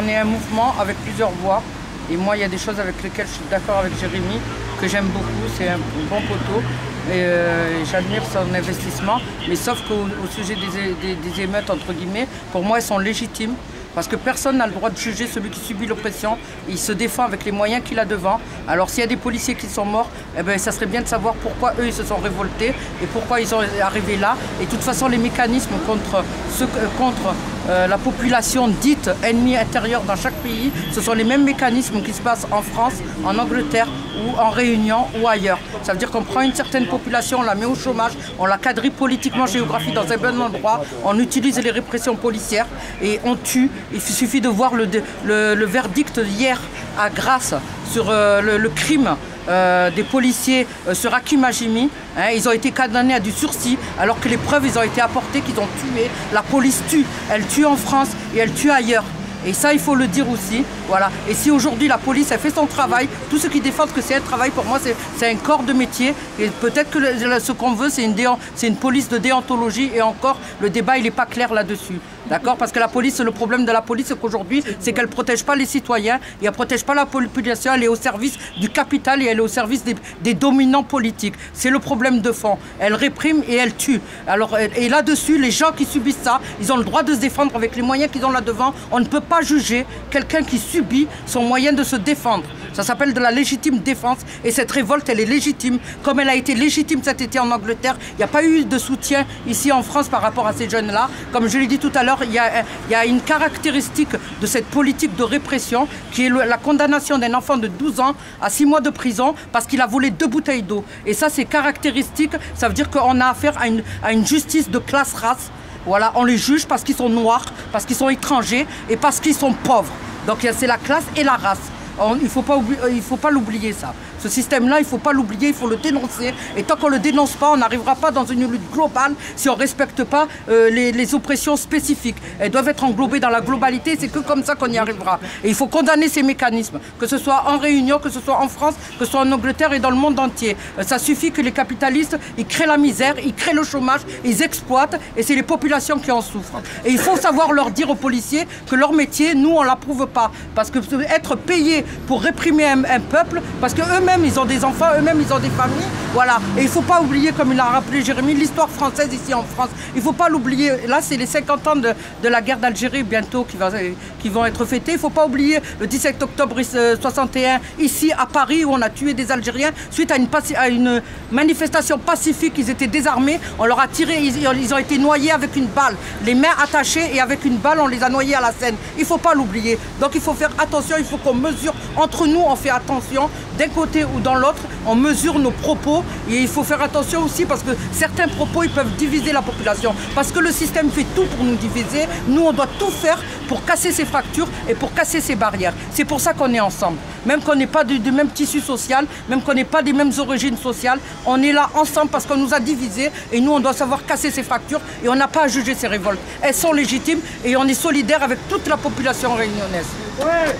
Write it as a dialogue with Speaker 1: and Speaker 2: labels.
Speaker 1: on est un mouvement avec plusieurs voix. Et moi, il y a des choses avec lesquelles je suis d'accord avec Jérémy, que j'aime beaucoup. C'est un bon poteau. Et j'admire son investissement. Mais sauf qu'au sujet des émeutes, entre guillemets, pour moi, elles sont légitimes. Parce que personne n'a le droit de juger celui qui subit l'oppression. Il se défend avec les moyens qu'il a devant. Alors s'il y a des policiers qui sont morts, eh ben, ça serait bien de savoir pourquoi eux ils se sont révoltés et pourquoi ils sont arrivés là. Et de toute façon, les mécanismes contre la population dite ennemie intérieure dans chaque pays, ce sont les mêmes mécanismes qui se passent en France, en Angleterre ou en Réunion ou ailleurs. Ça veut dire qu'on prend une certaine population, on la met au chômage, on la quadrille politiquement, géographique dans un bon endroit, on utilise les répressions policières et on tue. Il suffit de voir le verdict hier à Grasse sur le crime des policiers sur Hakim Hajimi. Ils ont été condamnés à du sursis alors que les preuves ils ont été apportées qu'ils ont tué. La police tue, elle tue en France et elle tue ailleurs. Et ça, il faut le dire aussi. Voilà. Et si aujourd'hui la police elle fait son travail, tous ceux qui défendent que c'est un travail, pour moi, c'est un corps de métier. Et peut-être que ce qu'on veut, c'est une police de déontologie. Et encore, le débat, il n'est pas clair là-dessus. D'accord? Parce que la police, le problème de la police, c'est qu'aujourd'hui, c'est qu'elle ne protège pas les citoyens et elle ne protège pas la population. Elle est au service du capital et elle est au service des dominants politiques. C'est le problème de fond. Elle réprime et elle tue. Alors, et là-dessus, les gens qui subissent ça, ils ont le droit de se défendre avec les moyens qu'ils ont là-devant. On ne peut pas juger quelqu'un qui subit son moyen de se défendre. Ça s'appelle de la légitime défense et cette révolte, elle est légitime. Comme elle a été légitime cet été en Angleterre, il n'y a pas eu de soutien ici en France par rapport à ces jeunes-là. Comme je l'ai dit tout à l'heure, il y a une caractéristique de cette politique de répression qui est la condamnation d'un enfant de 12 ans à 6 mois de prison parce qu'il a volé 2 bouteilles d'eau. Et ça, c'est caractéristique. Ça veut dire qu'on a affaire à une justice de classe-race. Voilà, on les juge parce qu'ils sont noirs, parce qu'ils sont étrangers et parce qu'ils sont pauvres. Donc c'est la classe et la race. Il ne faut pas l'oublier ça. Ce système-là, il ne faut pas l'oublier, il faut le dénoncer. Et tant qu'on ne le dénonce pas, on n'arrivera pas dans une lutte globale si on ne respecte pas les oppressions spécifiques. Elles doivent être englobées dans la globalité, c'est que comme ça qu'on y arrivera. Et il faut condamner ces mécanismes, que ce soit en Réunion, que ce soit en France, que ce soit en Angleterre et dans le monde entier. Ça suffit que les capitalistes, ils créent la misère, ils créent le chômage, ils exploitent et c'est les populations qui en souffrent. Et il faut savoir leur dire aux policiers que leur métier, nous, on ne l'approuve pas. Parce que être payé pour réprimer un peuple, parce qu'eux-mêmes, ils ont des enfants, eux-mêmes, ils ont des familles. Voilà. Et il ne faut pas oublier, comme il a rappelé Jérémy, l'histoire française ici en France. Il ne faut pas l'oublier. Là, c'est les 50 ans de la guerre d'Algérie bientôt qui vont être fêtés. Il ne faut pas oublier le 17 octobre 61, ici à Paris, où on a tué des Algériens suite à une manifestation pacifique. Ils étaient désarmés. On leur a tiré, ils ont été noyés avec une balle. Les mains attachées et avec une balle, on les a noyés à la Seine. Il ne faut pas l'oublier. Donc il faut faire attention, il faut qu'on mesure. Entre nous, on fait attention. D'un côté ou dans l'autre, on mesure nos propos et il faut faire attention aussi parce que certains propos, ils peuvent diviser la population. Parce que le système fait tout pour nous diviser. Nous, on doit tout faire pour casser ces fractures et pour casser ces barrières. C'est pour ça qu'on est ensemble. Même qu'on n'est pas du même tissu social, même qu'on n'est pas des mêmes origines sociales, on est là ensemble parce qu'on nous a divisés et nous, on doit savoir casser ces fractures et on n'a pas à juger ces révoltes. Elles sont légitimes et on est solidaires avec toute la population réunionnaise. Ouais.